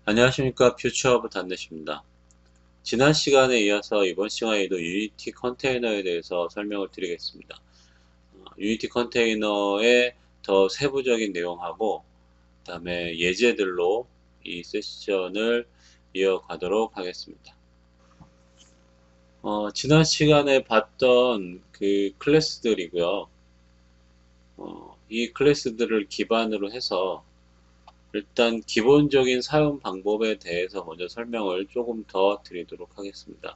안녕하십니까. 퓨처오브 단넷입니다. 지난 시간에 이어서 이번 시간에도 유니티 컨테이너에 대해서 설명을 드리겠습니다. 유니티 컨테이너의 더 세부적인 내용하고 그 다음에 예제들로 이 세션을 이어가도록 하겠습니다. 지난 시간에 봤던 그 클래스들이고요. 이 클래스들을 기반으로 해서 일단 기본적인 사용 방법에 대해서 먼저 설명을 조금 더 드리도록 하겠습니다.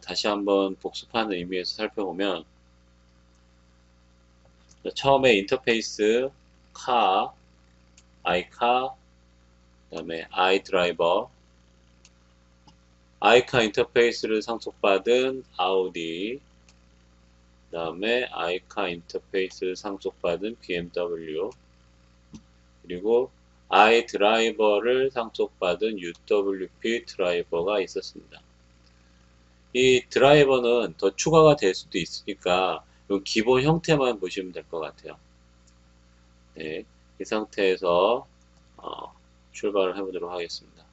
다시 한번 복습하는 의미에서 살펴보면 처음에 인터페이스 카, iCar, 그 다음에 iDriver, iCar 인터페이스를 상속받은 아우디, 그 다음에 iCar 인터페이스를 상속받은 BMW, 그리고 iDriver를 상속받은 UWP 드라이버가 있었습니다. 이 드라이버는 더 추가가 될 수도 있으니까 기본 형태만 보시면 될 것 같아요. 네, 이 상태에서 출발을 해보도록 하겠습니다.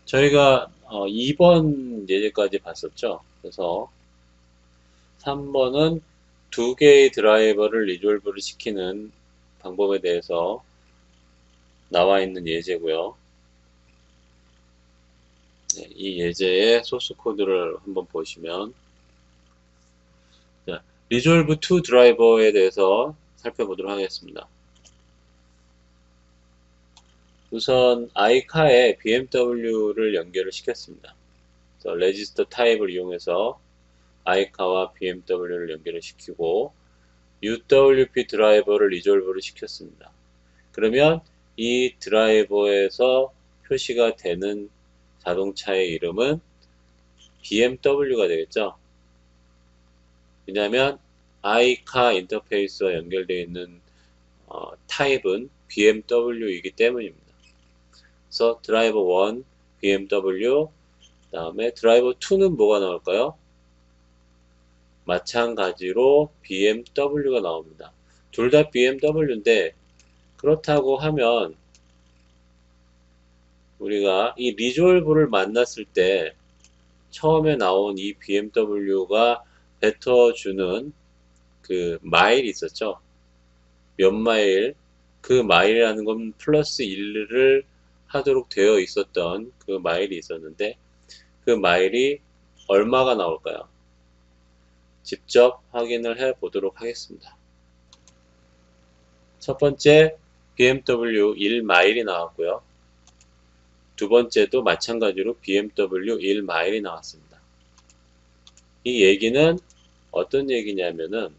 저희가 2번 예제까지 봤었죠. 그래서 3번은 두 개의 드라이버를 리졸브를 시키는 방법에 대해서 나와 있는 예제고요. 네, 이 예제의 소스 코드를 한번 보시면 리졸브 투 드라이버에 대해서 살펴보도록 하겠습니다. 우선 iCar에 BMW를 연결을 시켰습니다. 그래서 레지스터 타입을 이용해서 iCar와 BMW를 연결을 시키고 UWP 드라이버를 리졸브를 시켰습니다. 그러면 이 드라이버에서 표시가 되는 자동차의 이름은 BMW가 되겠죠. 왜냐하면 iCar 인터페이스와 연결되어 있는 타입은 BMW이기 때문입니다. 그래서 드라이버 1 BMW, 그 다음에 드라이버 2는 뭐가 나올까요? 마찬가지로 BMW가 나옵니다. 둘 다 BMW인데 그렇다고 하면 우리가 이 리졸브를 만났을 때 처음에 나온 이 BMW가 뱉어주는 그 마일이 있었죠. 몇 마일, 그 마일이라는 건 플러스 1을 하도록 되어 있었던 그 마일이 있었는데 그 마일이 얼마가 나올까요? 직접 확인을 해 보도록 하겠습니다. 첫 번째 BMW 1마일이 나왔고요. 두 번째도 마찬가지로 BMW 1마일이 나왔습니다. 이 얘기는 어떤 얘기냐면은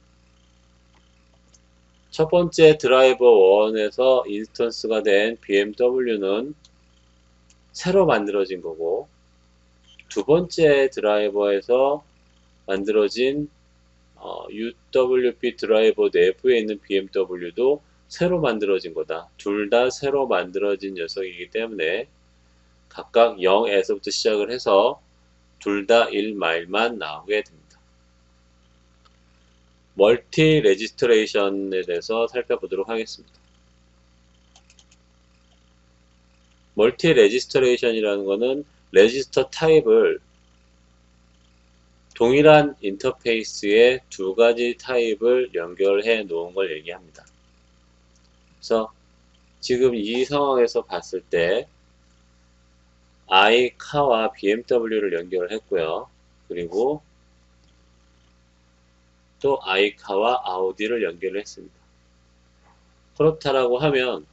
첫 번째 드라이버 1에서 인스턴스가 된 BMW는 새로 만들어진 거고 두 번째 드라이버에서 만들어진 UWP 드라이버 내부에 있는 BMW도 새로 만들어진 거다. 둘 다 새로 만들어진 녀석이기 때문에 각각 0에서부터 시작을 해서 둘 다 1마일만 나오게 됩니다. 멀티 레지스트레이션에 대해서 살펴보도록 하겠습니다. 멀티 레지스트레이션이라는 것은 레지스터 타입을 동일한 인터페이스에 두 가지 타입을 연결해 놓은 걸 얘기합니다. 그래서 지금 이 상황에서 봤을 때 iCar와 BMW를 연결을 했고요. 그리고 또 iCar와 아우디를 연결을 했습니다. 그렇다라고 하면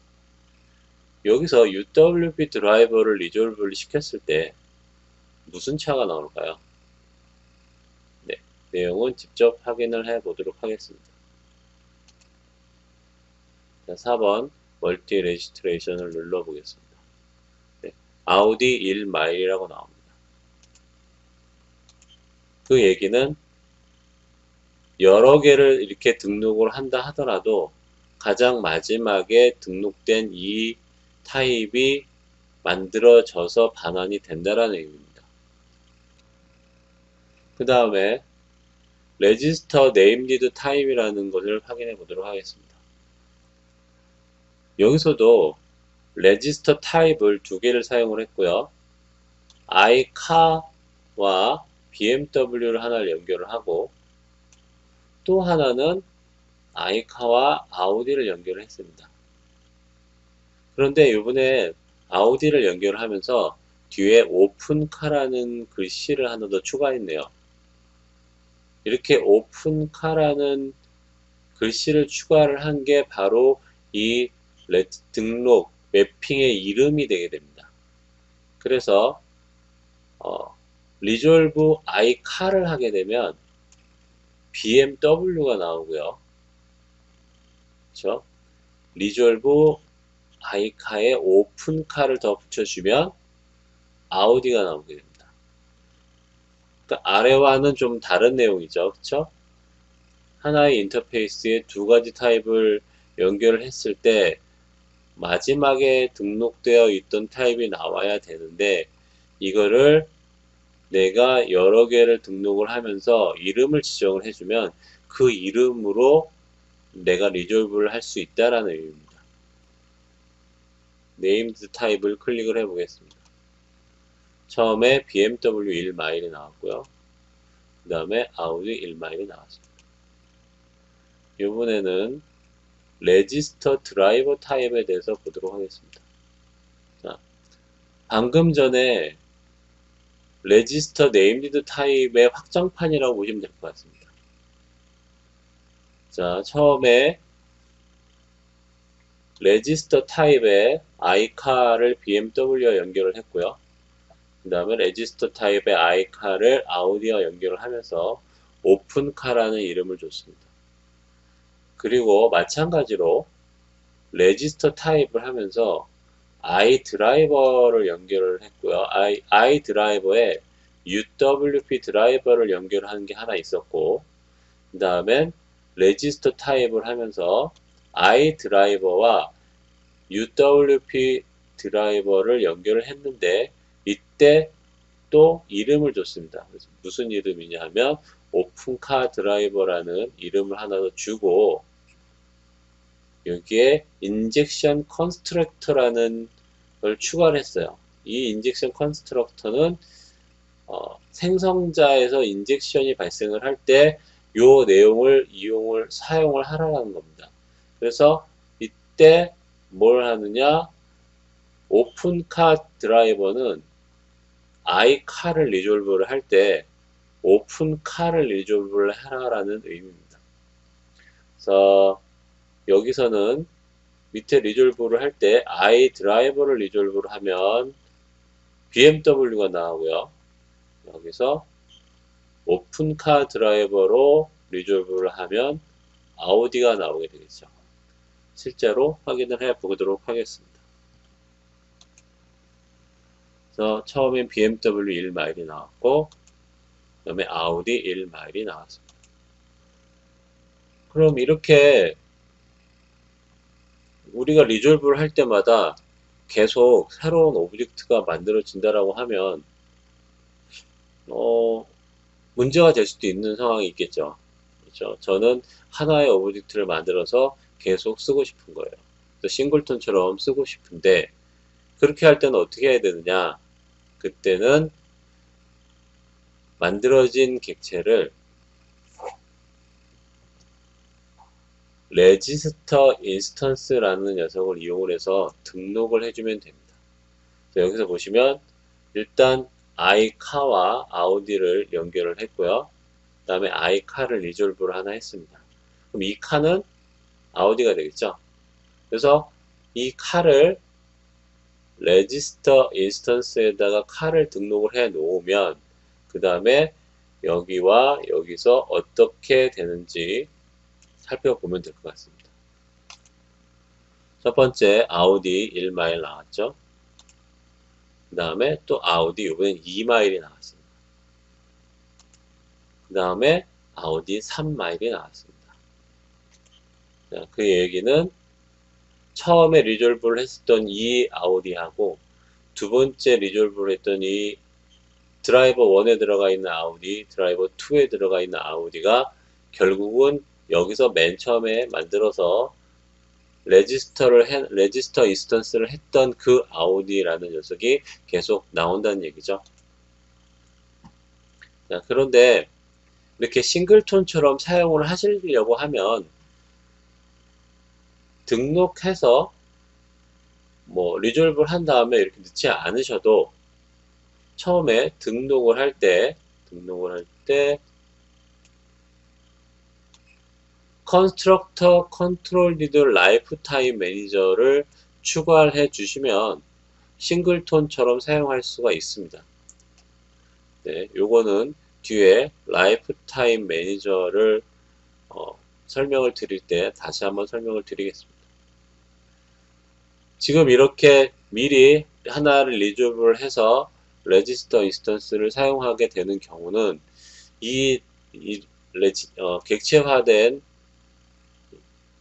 여기서 UWP 드라이버를 리졸브를 시켰을 때 무슨 차가 나올까요? 네, 내용은 직접 확인을 해 보도록 하겠습니다. 자, 4번 멀티 레지스트레이션을 눌러 보겠습니다. 네, 아우디 1마일이라고 나옵니다. 그 얘기는 여러 개를 이렇게 등록을 한다 하더라도 가장 마지막에 등록된 이 타입이 만들어져서 반환이 된다라는 의미입니다. 그 다음에 레지스터 네임디드 타입이라는 것을 확인해 보도록 하겠습니다. 여기서도 레지스터 타입을 두 개를 사용을 했고요. iCar와 BMW를 하나를 연결을 하고 또 하나는 iCar와 아우디를 연결을 했습니다. 그런데 이번에 아우디를 연결하면서 뒤에 오픈카라는 글씨를 하나 더 추가했네요. 이렇게 오픈카라는 글씨를 추가를 한 게 바로 이 등록 매핑의 이름이 되게 됩니다. 그래서 리졸브 iCar를 하게 되면 BMW가 나오고요. 그렇죠? 리졸브 iCar에 오픈카를 더 붙여주면 아우디가 나오게 됩니다. 그러니까 아래와는 좀 다른 내용이죠. 그렇죠? 하나의 인터페이스에 두 가지 타입을 연결을 했을 때 마지막에 등록되어 있던 타입이 나와야 되는데 이거를 내가 여러 개를 등록을 하면서 이름을 지정을 해주면 그 이름으로 내가 리졸브를 할 수 있다라는 의미입니다. 네임드 타입을 클릭을 해 보겠습니다. 처음에 BMW 1마일이 나왔고요. 그 다음에 아우디 1마일이 나왔습니다. 이번에는 레지스터 드라이버 타입에 대해서 보도록 하겠습니다. 자, 방금 전에 레지스터 네임드 타입의 확장판이라고 보시면 될 것 같습니다. 자, 처음에 레지스터 타입의 iCar를 BMW와 연결을 했고요. 그 다음에 레지스터 타입의 iCar를 아우디와 연결을 하면서 오픈카라는 이름을 줬습니다. 그리고 마찬가지로 레지스터 타입을 하면서 iDriver를 연결을 했고요. iDriver에 UWP 드라이버를 연결하는 게 하나 있었고, 그 다음엔 레지스터 타입을 하면서 iDriver와 UWP 드라이버를 연결을 했는데 이때 또 이름을 줬습니다. 그래서 무슨 이름이냐 하면 오픈카 드라이버라는 이름을 하나 더 주고 여기에 인젝션 컨스트럭터라는 걸 추가를 했어요. 이 인젝션 컨스트럭터는 생성자에서 인젝션이 발생을 할 때 이 내용을 사용을 하라는 겁니다. 그래서 이때 뭘 하느냐, 오픈카 드라이버는 iCar를 리졸브를 할 때 오픈카를 리졸브를 하라는 의미입니다. 그래서 여기서는 밑에 리졸브를 할 때 iDriver를 리졸브를 하면 BMW가 나오고요. 여기서 오픈카 드라이버로 리졸브를 하면 아우디가 나오게 되겠죠. 실제로 확인을 해 보도록 하겠습니다. 그래서 처음엔 BMW 1마일이 나왔고 그 다음에 아우디 1마일이 나왔습니다. 그럼 이렇게 우리가 리졸브를 할 때마다 계속 새로운 오브젝트가 만들어진다라고 하면 문제가 될 수도 있는 상황이 있겠죠. 그렇죠? 저는 하나의 오브젝트를 만들어서 계속 쓰고 싶은 거예요. 싱글톤처럼 쓰고 싶은데 그렇게 할 때는 어떻게 해야 되느냐? 그때는 만들어진 객체를 레지스터 인스턴스라는 녀석을 이용을 해서 등록을 해주면 됩니다. 여기서 보시면 일단 iCar와 아우디를 연결을 했고요. 그 다음에 iCar를 리졸브를 하나 했습니다. 그럼 이 카는 아우디가 되겠죠. 그래서 이 카를 레지스터 인스턴스에다가 카를 등록을 해 놓으면 그 다음에 여기와 여기서 어떻게 되는지 살펴보면 될 것 같습니다. 첫 번째 아우디 1마일 나왔죠. 그 다음에 또 아우디 이번엔 2마일이 나왔습니다. 그 다음에 아우디 3마일이 나왔습니다. 자, 그 얘기는 처음에 리졸브를 했었던 이 아우디하고 두 번째 리졸브를 했던 이 드라이버 1에 들어가 있는 아우디, 드라이버 2에 들어가 있는 아우디가 결국은 여기서 맨 처음에 만들어서 레지스터 인스턴스를 했던 그 아우디라는 녀석이 계속 나온다는 얘기죠. 자, 그런데 이렇게 싱글톤처럼 사용을 하시려고 하면 등록해서 뭐 리졸브를 한 다음에 이렇게 넣지 않으셔도 처음에 등록을 할 때 Constructor Controlled Lifetime Manager를 추가해 주시면 싱글톤처럼 사용할 수가 있습니다. 네, 요거는 뒤에 Lifetime Manager를 설명을 드릴 때 다시 한번 설명을 드리겠습니다. 지금 이렇게 미리 하나를 리졸브를 해서 레지스터 인스턴스를 사용하게 되는 경우는 객체화된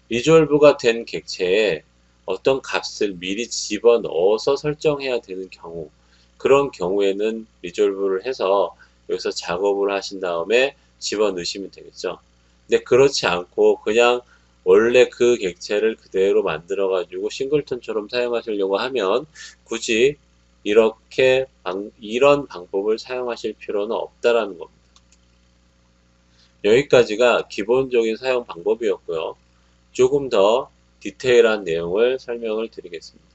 리졸브가 된 객체에 어떤 값을 미리 집어넣어서 설정해야 되는 경우, 그런 경우에는 리졸브를 해서 여기서 작업을 하신 다음에 집어넣으시면 되겠죠. 근데 그렇지 않고 그냥 원래 그 객체를 그대로 만들어 가지고 싱글톤처럼 사용하시려고 하면 굳이 이런 방법을 사용하실 필요는 없다라는 겁니다. 여기까지가 기본적인 사용 방법이었고요. 조금 더 디테일한 내용을 설명을 드리겠습니다.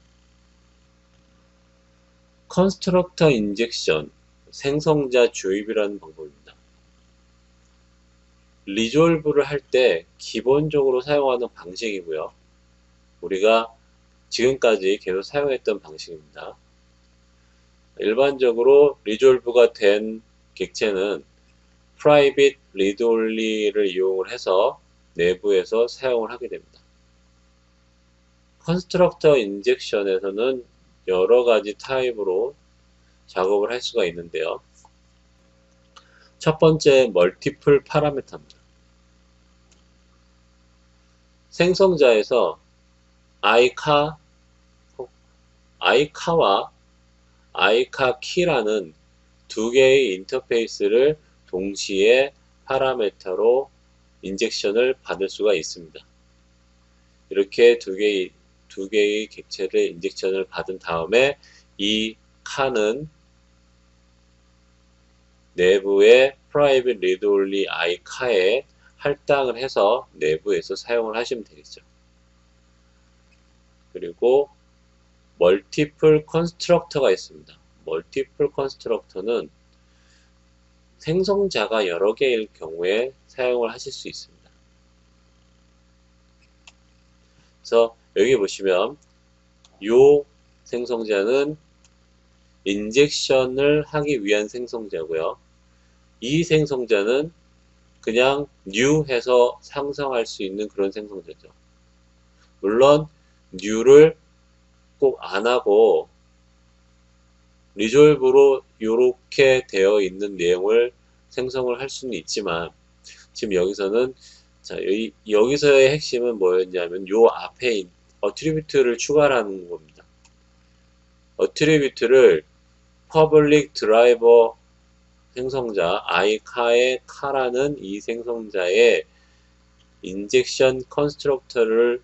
컨스트럭터 인젝션, 생성자 주입이라는 방법입니다. 리졸브를 할 때 기본적으로 사용하는 방식이고요. 우리가 지금까지 계속 사용했던 방식입니다. 일반적으로 리졸브가 된 객체는 private read only를 이용을 해서 내부에서 사용을 하게 됩니다. 컨스트럭터 인젝션에서는 여러 가지 타입으로 작업을 할 수가 있는데요. 첫 번째, 멀티플 파라미터입니다. 생성자에서 아이카와 아이카 키라는 두 개의 인터페이스를 동시에 파라미터로 인젝션을 받을 수가 있습니다. 이렇게 두 개의 객체를 인젝션을 받은 다음에 이 카는 내부의 private read only i카에 할당을 해서 내부에서 사용을 하시면 되겠죠. 그리고 멀티플 컨스트럭터가 있습니다. 멀티플 컨스트럭터는 생성자가 여러 개일 경우에 사용을 하실 수 있습니다. 그래서 여기 보시면 이 생성자는 인젝션을 하기 위한 생성자고요. 이 생성자는 그냥 new 해서 상성할 수 있는 그런 생성자죠. 물론 new를 꼭 안 하고 리졸브로 이렇게 되어 있는 내용을 생성을 할 수는 있지만 지금 여기서는 자, 여기서의 핵심은 뭐였냐면 요 앞에 어트리뷰트를 추가하는 겁니다. 어트리뷰트를 public driver 생성자 i카의 카라는 이 생성자의 인젝션 컨스트럭터를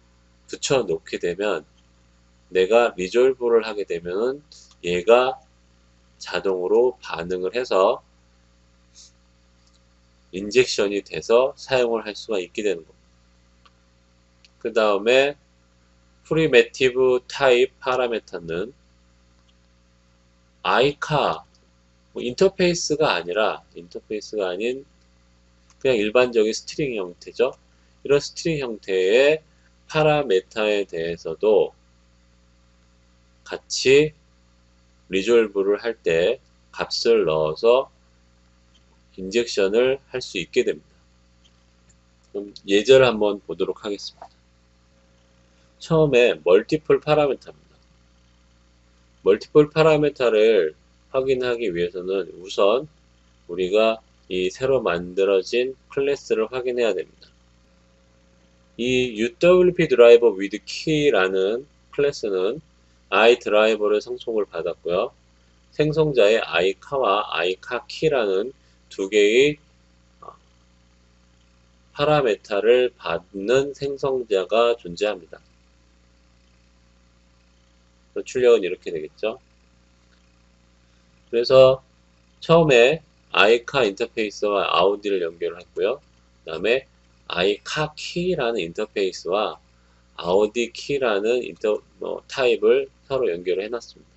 붙여 놓게 되면 내가 리졸브를 하게 되면 얘가 자동으로 반응을 해서 인젝션이 돼서 사용을 할 수가 있게 되는 겁니다. 그 다음에 프리메티브 타입 파라메터는 아이카 인터페이스가 아닌 그냥 일반적인 스트링 형태죠. 이런 스트링 형태의 파라메타에 대해서도 같이 리졸브를 할 때 값을 넣어서 인젝션을 할 수 있게 됩니다. 그럼 예제를 한번 보도록 하겠습니다. 처음에 멀티플 파라메타입니다. 멀티플 파라메타를 확인하기 위해서는 우선 우리가 이 새로 만들어진 클래스를 확인해야 됩니다. 이 UWP 드라이버 with key라는 클래스는 i드라이버를 성속을 받았고요. 생성자의 i카와 i카 키라는 두 개의 파라메타를 받는 생성자가 존재합니다. 출력은 이렇게 되겠죠. 그래서 처음에 iCar 인터페이스와 아우디를 연결했고요. 그 다음에 iCar 키라는 인터페이스와 아우디 키라는 타입을 서로 연결을 해놨습니다.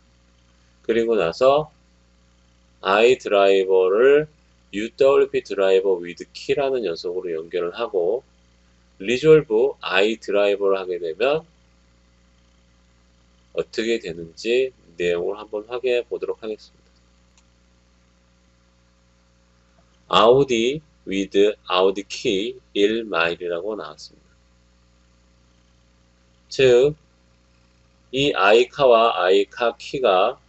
그리고 나서 i드라이버를 UWP 드라이버 with 키라는 녀석으로 연결을 하고 리졸브 i드라이버를 하게 되면 어떻게 되는지 내용을 한번 확인해 보도록 하겠습니다. 아우디 with 아우디 키 1마일이라고 나왔습니다. 즉, 이 i카와 i카 키가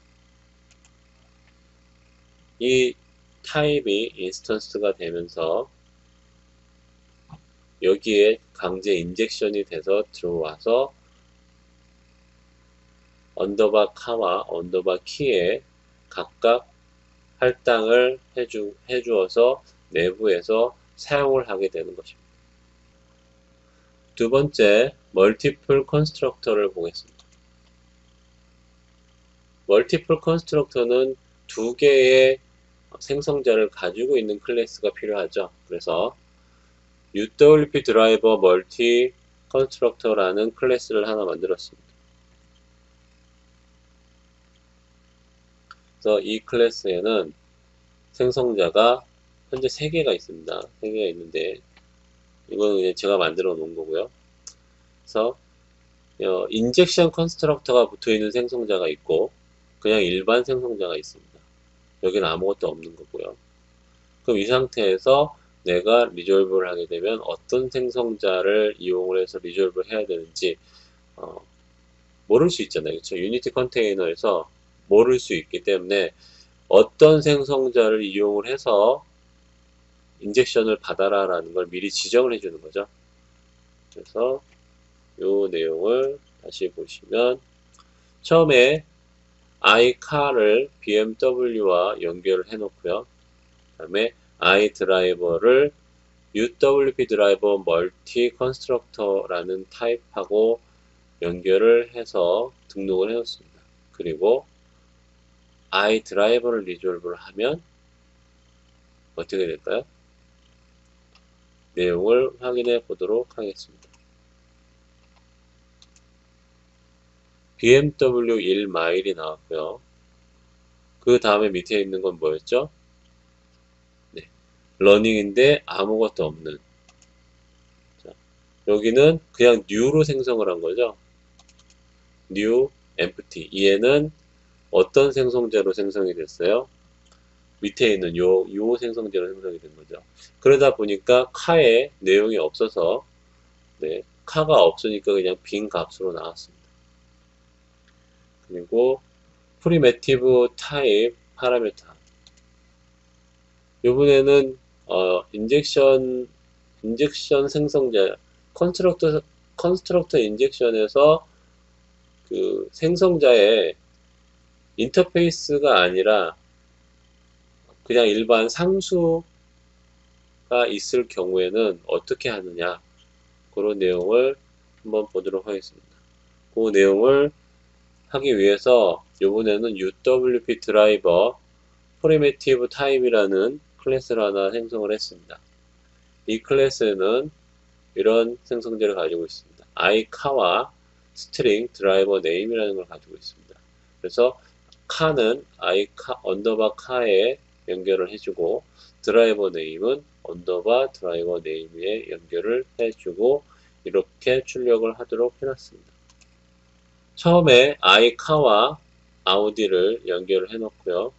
이 타입이 인스턴스가 되면서 여기에 강제 인젝션이 돼서 들어와서 언더바 카와 언더바 키에 각각 할당을 해주어서 내부에서 사용을 하게 되는 것입니다. 두 번째, 멀티플 컨스트럭터를 보겠습니다. 멀티플 컨스트럭터는 두 개의 생성자를 가지고 있는 클래스가 필요하죠. 그래서 UWP 드라이버 멀티 컨스트럭터라는 클래스를 하나 만들었습니다. 그래서 이 클래스에는 생성자가 현재 3개가 있습니다. 3개가 있는데 이거는 그냥 제가 만들어 놓은 거고요. 그래서 인젝션 컨스트럭터가 붙어 있는 생성자가 있고 그냥 일반 생성자가 있습니다. 여기는 아무것도 없는 거고요. 그럼 이 상태에서 내가 리졸브를 하게 되면 어떤 생성자를 이용을 해서 리졸브를 해야 되는지 모를 수 있잖아요. 그렇죠? 유니티 컨테이너에서 모를 수 있기 때문에 어떤 생성자를 이용을 해서 인젝션을 받아라 라는 걸 미리 지정을 해주는 거죠. 그래서 이 내용을 다시 보시면 처음에 iCar를 BMW와 연결을 해 놓고요. 그 다음에 i드라이버를 UWP 드라이버 멀티 컨스트럭터라는 타입하고 연결을 해서 등록을 해 놓습니다. 그리고 i드라이버를 리졸브를 하면 어떻게 될까요? 내용을 확인해 보도록 하겠습니다. BMW 1마일이 나왔고요. 그 다음에 밑에 있는 건 뭐였죠? 네, 러닝인데 아무것도 없는. 자, 여기는 그냥 new로 생성을 한 거죠. new, empty. 얘는 어떤 생성자로 생성이 됐어요? 밑에 있는 요 생성자로 생성이 된 거죠. 그러다 보니까 카에 내용이 없어서 네, 카가 없으니까 그냥 빈 값으로 나왔습니다. 그리고 프리메티브 타입 파라미터. 이번에는 인젝션 생성자 컨스트럭터 인젝션에서 그 생성자의 인터페이스가 아니라 그냥 일반 상수가 있을 경우에는 어떻게 하느냐 그런 내용을 한번 보도록 하겠습니다. 그 내용을 하기 위해서 이번에는 UWP 드라이버 프리미티브 타입이라는 클래스를 하나 생성을 했습니다. 이 클래스는 이런 생성자를 가지고 있습니다. iCar와 스트링 드라이버 네임이라는 걸 가지고 있습니다. 그래서 car는 iCar 언더바 car에 연결을 해주고 드라이버 네임은 언더바 드라이버 네임에 연결을 해주고 이렇게 출력을 하도록 해놨습니다. 처음에 iCar와 아우디를 연결을 해놓고요.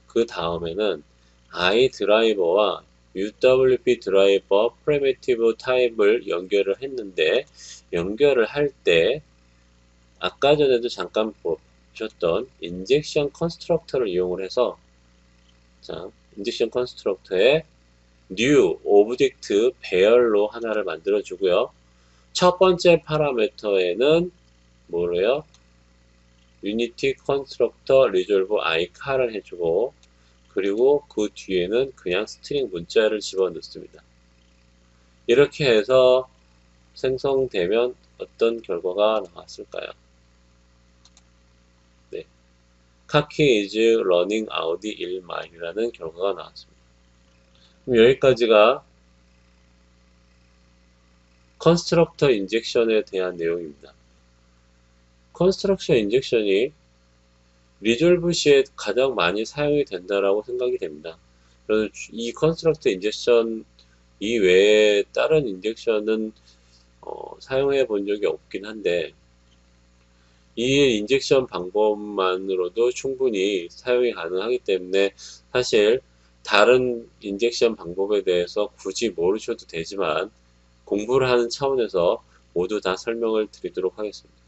그 다음에는 i드라이버와 UWP 드라이버 프리미티브 타입을 연결을 했는데 연결을 할 때 아까 전에도 잠깐 보셨던 인젝션 컨스트럭터를 이용을 해서 자, 인젝션 컨스트럭터에 new 오브젝트 배열로 하나를 만들어 주고요. 첫 번째 파라미터에는 뭐래요? 유니티 컨스트럭터 리졸브 iCar를 해주고 그리고 그 뒤에는 그냥 스트링 문자를 집어넣습니다. 이렇게 해서 생성되면 어떤 결과가 나왔을까요? 카키 is running out 1마일이라는 결과가 나왔습니다. 그럼 여기까지가 컨스트럭터 인젝션에 대한 내용입니다. 컨스트럭터 인젝션이 리졸브 시에 가장 많이 사용이 된다라고 생각이 됩니다. 그래서 이 컨스트럭터 인젝션 이외에 다른 인젝션은 사용해 본 적이 없긴 한데, 이 인젝션 방법만으로도 충분히 사용이 가능하기 때문에 사실 다른 인젝션 방법에 대해서 굳이 모르셔도 되지만 공부를 하는 차원에서 모두 다 설명을 드리도록 하겠습니다.